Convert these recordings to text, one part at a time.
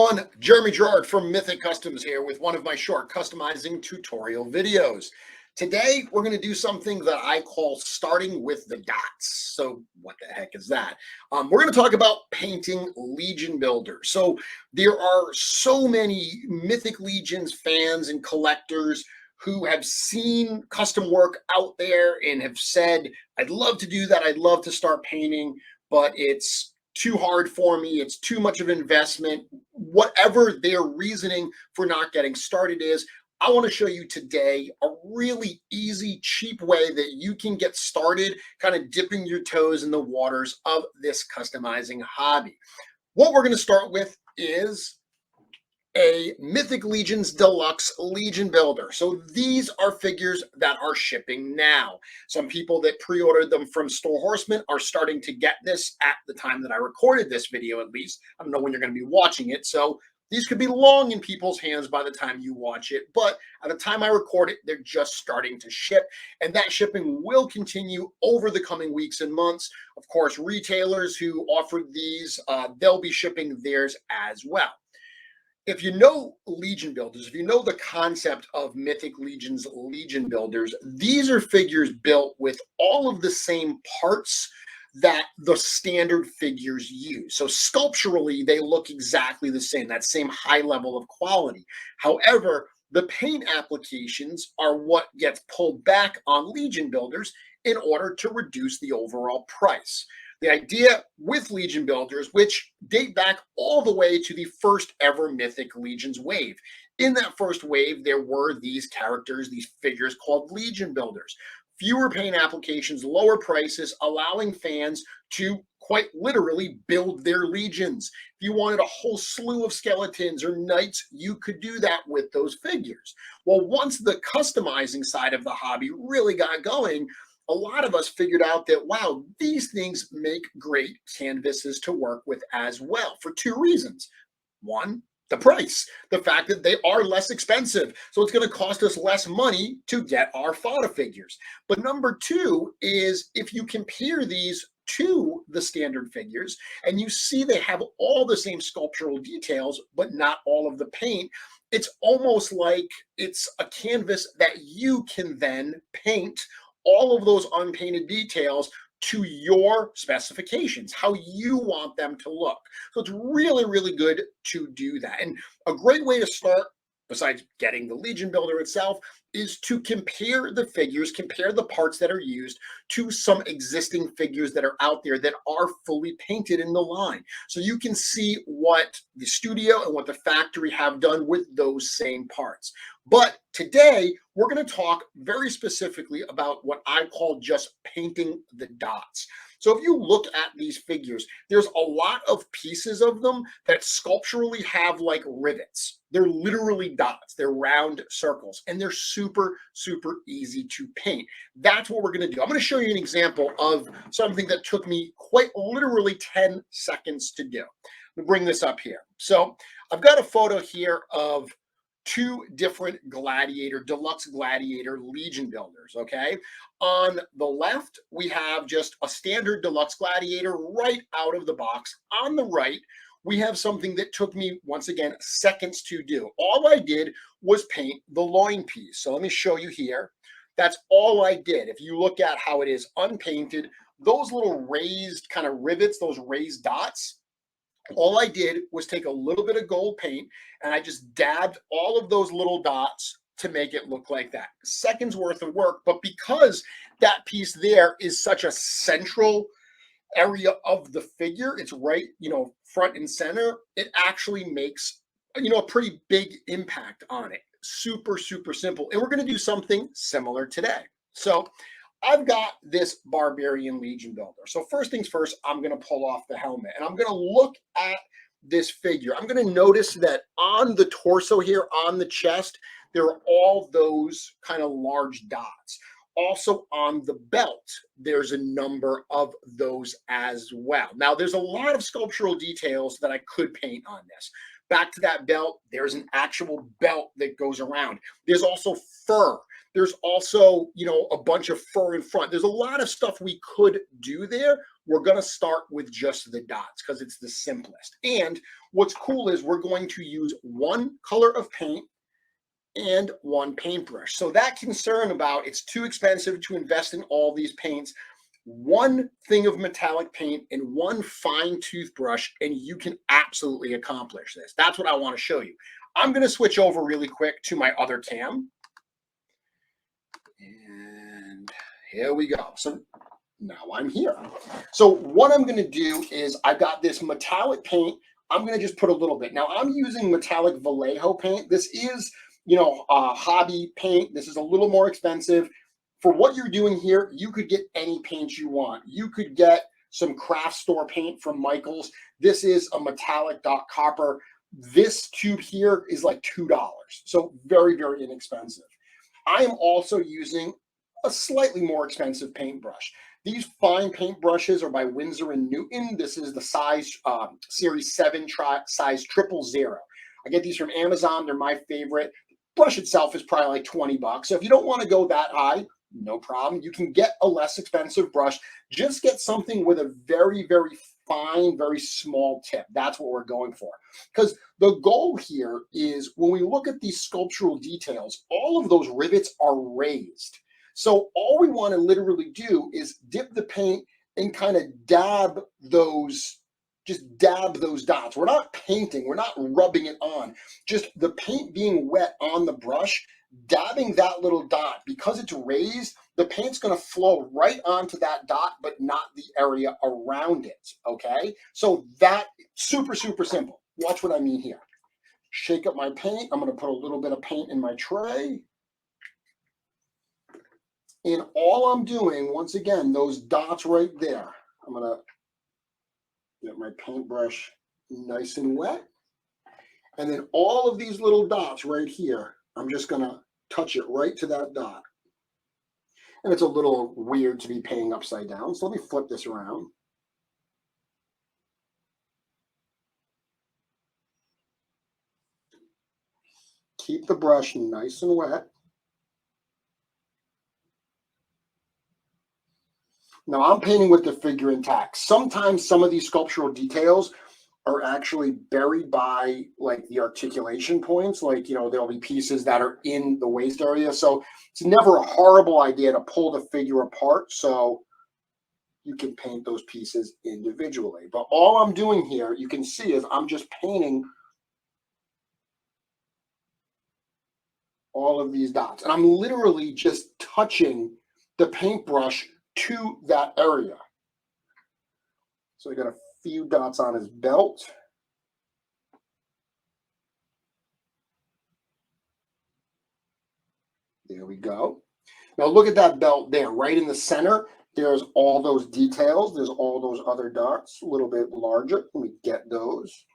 everyone, Jeremy Gerard from Mythic Customs here with one of my short customizing tutorial videos. Today, we're going to do something that I call starting with the dots. So what the heck is that? We're going to talk about painting Legion builders. So there are so many Mythic Legions fans and collectors who have seen custom work out there and have said, I'd love to do that. I'd love to start painting, but it's too hard for me. It's too much of an investment. Whatever their reasoning for not getting started is, I want to show you today a really easy, cheap way that you can get started, kind of dipping your toes in the waters of this customizing hobby. What we're going to start with is a Mythic Legions Deluxe Legion Builder. So these are figures that are shipping now. Some people that pre-ordered them from Store Horseman are starting to get this at the time that I recorded this video, at least. I don't know when you're going to be watching it, so these could be long in people's hands by the time you watch it, but at the time I record it, they're just starting to ship, and that shipping will continue over the coming weeks and months. Of course, retailers who offered these, they'll be shipping theirs as well. If you know Legion builders, if you know the concept of Mythic Legions Legion builders, these are figures built with all of the same parts that the standard figures use. So sculpturally, they look exactly the same, that same high level of quality. However, the paint applications are what gets pulled back on Legion builders in order to reduce the overall price. The idea with Legion builders, which date back all the way to the first ever Mythic Legions wave. In that first wave, there were these characters, these figures called Legion builders. Fewer paint applications, lower prices, allowing fans to quite literally build their legions. If you wanted a whole slew of skeletons or knights, you could do that with those figures. Well, once the customizing side of the hobby really got going, a lot of us figured out that, wow, these things make great canvases to work with as well for two reasons. One, the price, the fact that they are less expensive. So it's going to cost us less money to get our fodder figures. But number two is if you compare these to the standard figures and you see they have all the same sculptural details, but not all of the paint, it's almost like it's a canvas that you can then paint all of those unpainted details to your specifications, how you want them to look. So it's really, really good to do that. And a great way to start, besides getting the Legion builder itself, is to compare the figures, compare the parts that are used to some existing figures that are out there that are fully painted in the line. So you can see what the studio and what the factory have done with those same parts. But today, we're going to talk very specifically about what I call just painting the dots. So if you look at these figures, there's a lot of pieces of them that sculpturally have like rivets. They're literally dots. They're round circles, and they're super, super easy to paint. That's what we're going to do. I'm going to show you an example of something that took me quite literally 10 seconds to do. Let me bring this up here. So I've got a photo here of two different deluxe gladiator Legion builders, okay? On the left, we have just a standard deluxe gladiator right out of the box. On the right, we have something that took me, once again, seconds to do. All I did was paint the loin piece. So let me show you here. That's all I did. If you look at how it is unpainted, those little raised kind of rivets, those raised dots, all I did was take a little bit of gold paint and I just dabbed all of those little dots to make it look like that. Seconds worth of work, but because that piece there is such a central area of the figure, it's right, front and center, it actually makes, a pretty big impact on it. Super, super simple. And we're going to do something similar today. So I've got this Barbarian Legion builder. So first things first, I'm going to pull off the helmet and I'm going to look at this figure. I'm going to notice that on the torso here, on the chest, there are all those kind of large dots. Also on the belt, there's a number of those as well. Now, there's a lot of sculptural details that I could paint on this. Back to that belt, there's an actual belt that goes around. There's also fur. There's also, a bunch of fur in front. There's a lot of stuff we could do there. We're going to start with just the dots because it's the simplest. And what's cool is we're going to use one color of paint and one paintbrush. So that concern about it's too expensive to invest in all these paints, one thing of metallic paint and one fine toothbrush, and you can absolutely accomplish this. That's what I want to show you. I'm going to switch over really quick to my other cam. And here we go. So now I'm here. So what I'm going to do is I've got this metallic paint. I'm going to just put a little bit. Now I'm using metallic Vallejo paint. This is, hobby paint. This is a little more expensive. For what you're doing here, you could get any paint you want. You could get some craft store paint from Michael's. This is a metallic copper. This tube here is like $2. So very, very inexpensive. I am also using a slightly more expensive paintbrush. These fine paintbrushes are by Winsor & Newton. This is the size Series 7 size 000. I get these from Amazon. They're my favorite. Brush itself is probably like 20 bucks. So if you don't want to go that high, no problem. You can get a less expensive brush. Just get something with a very, very fine, very small tip. That's what we're going for. Because the goal here is when we look at these sculptural details, all of those rivets are raised. So all we want to literally do is dip the paint and kind of dab those dots. We're not painting, we're not rubbing it on. Just the paint being wet on the brush, dabbing that little dot. Because it's raised, the paint's going to flow right onto that dot, but not the area around it, okay? So that, super, super simple. Watch what I mean here. Shake up my paint. I'm going to put a little bit of paint in my tray. And all I'm doing, once again, those dots right there, I'm going to get my paintbrush nice and wet. And then all of these little dots right here, I'm just going to touch it right to that dot. And it's a little weird to be painting upside down, so let me flip this around. Keep the brush nice and wet. Now I'm painting with the figure intact. Sometimes some of these sculptural details are actually buried by like the articulation points. Like, there'll be pieces that are in the waist area. So it's never a horrible idea to pull the figure apart so you can paint those pieces individually. But all I'm doing here, you can see, is I'm just painting all of these dots. And I'm literally just touching the paintbrush to that area. So I got a few dots on his belt. There we go. Now look at that belt there, right in the center. There's all those details. There's all those other dots, a little bit larger. Let me get those.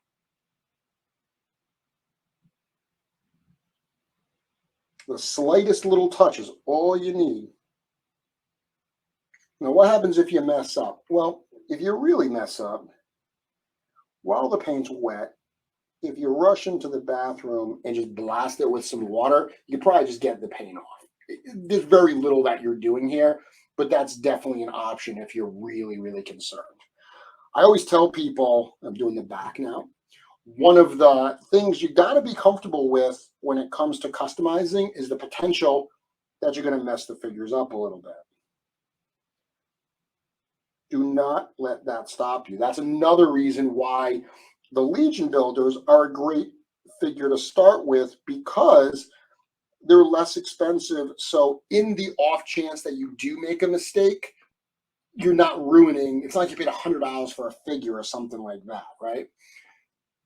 The slightest little touch is all you need. Now, what happens if you mess up? Well, if you really mess up, while the paint's wet, if you rush into the bathroom and just blast it with some water, you can probably just get the paint off. There's very little that you're doing here, but that's definitely an option if you're really, really concerned. I always tell people, I'm doing the back now, one of the things you got to be comfortable with when it comes to customizing is the potential that you're going to mess the figures up a little bit. Do not let that stop you. That's another reason why the Legion builders are a great figure to start with, because they're less expensive. So in the off chance that you do make a mistake, you're not ruining, it's not like you paid $100 for a figure or something like that, right?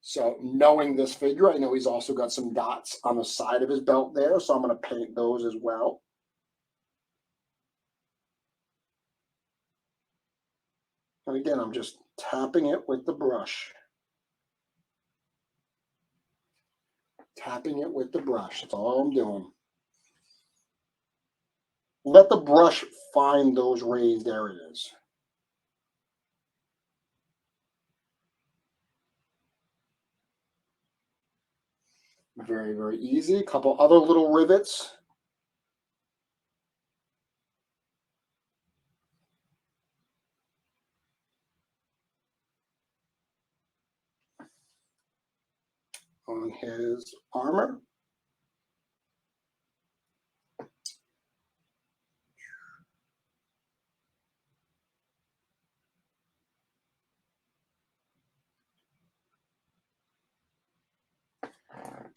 So knowing this figure, I know he's also got some dots on the side of his belt there, so I'm going to paint those as well. And again, I'm just tapping it with the brush. Tapping it with the brush. That's all I'm doing. Let the brush find those raised areas. Very, very easy. A couple other little rivets. on his armor.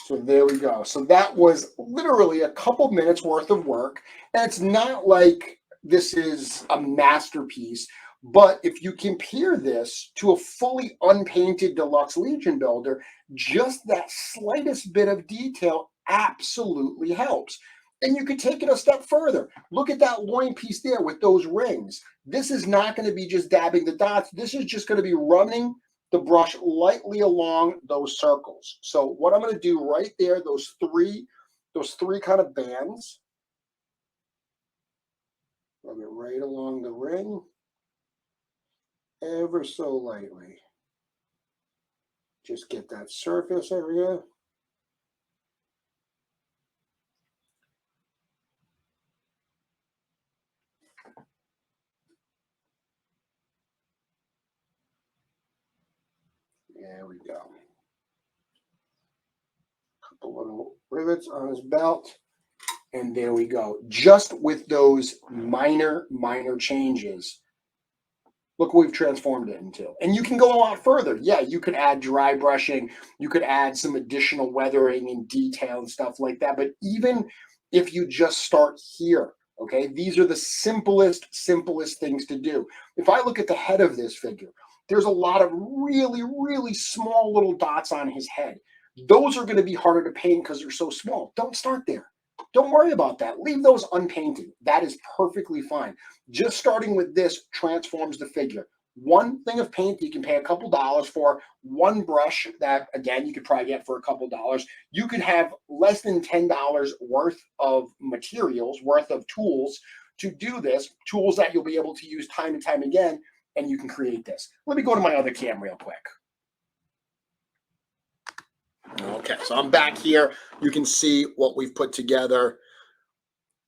So there we go. So that was literally a couple minutes worth of work. And it's not like this is a masterpiece, but if you compare this to a fully unpainted Deluxe Legion builder, just that slightest bit of detail absolutely helps. And you could take it a step further. Look at that loin piece there with those rings. This is not going to be just dabbing the dots. This is just going to be running the brush lightly along those circles. So what I'm going to do right there, those three kind of bands, run it right along the ring, ever so lightly. Just get that surface area. There we go. Couple little rivets on his belt. And there we go. Just with those minor changes, look what we've transformed it into. And you can go a lot further. Yeah, you could add dry brushing. You could add some additional weathering and detail and stuff like that. But even if you just start here, okay, these are the simplest things to do. If I look at the head of this figure, there's a lot of really small little dots on his head. Those are going to be harder to paint because they're so small. Don't start there. Don't worry about that. Leave those unpainted. That is perfectly fine. Just starting with this transforms the figure. One thing of paint you can pay a couple dollars for, one brush that, again, you could probably get for a couple dollars. You could have less than $10 worth of materials, worth of tools to do this, tools that you'll be able to use time and time again, and you can create this. Let me go to my other cam real quick. Okay, so I'm back here. You can see what we've put together.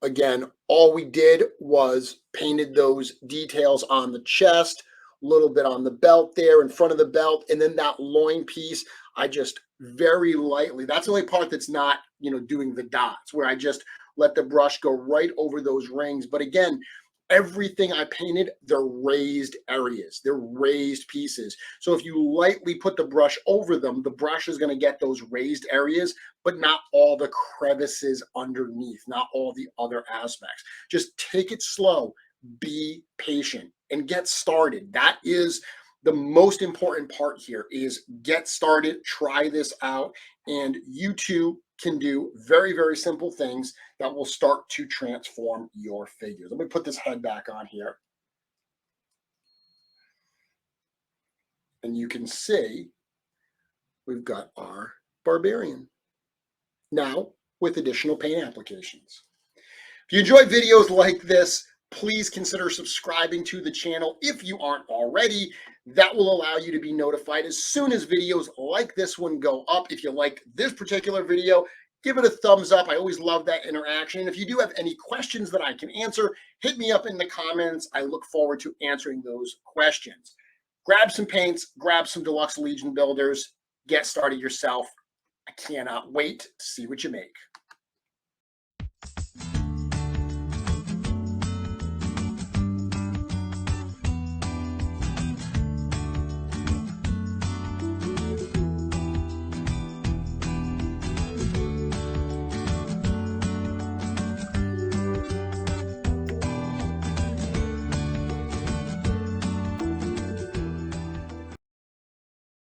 Again, all we did was painted those details on the chest, a little bit on the belt there, in front of the belt, and then that loin piece, I just very lightly, that's the only part that's not, doing the dots, where I just let the brush go right over those rings. But again, everything I painted, they're raised areas. They're raised pieces. So if you lightly put the brush over them, the brush is going to get those raised areas, but not all the crevices underneath, not all the other aspects. Just take it slow, be patient, and get started. That is the most important part here, is get started, try this out, and you too can do very simple things that will start to transform your figures. Let me put this head back on here. And you can see we've got our barbarian. Now with additional paint applications. If you enjoy videos like this, please consider subscribing to the channel if you aren't already. That will allow you to be notified as soon as videos like this one go up. If you like this particular video, give it a thumbs up. I always love that interaction. And if you do have any questions that I can answer, hit me up in the comments. I look forward to answering those questions. Grab some paints, grab some Deluxe Legion builders, get started yourself. I cannot wait to see what you make.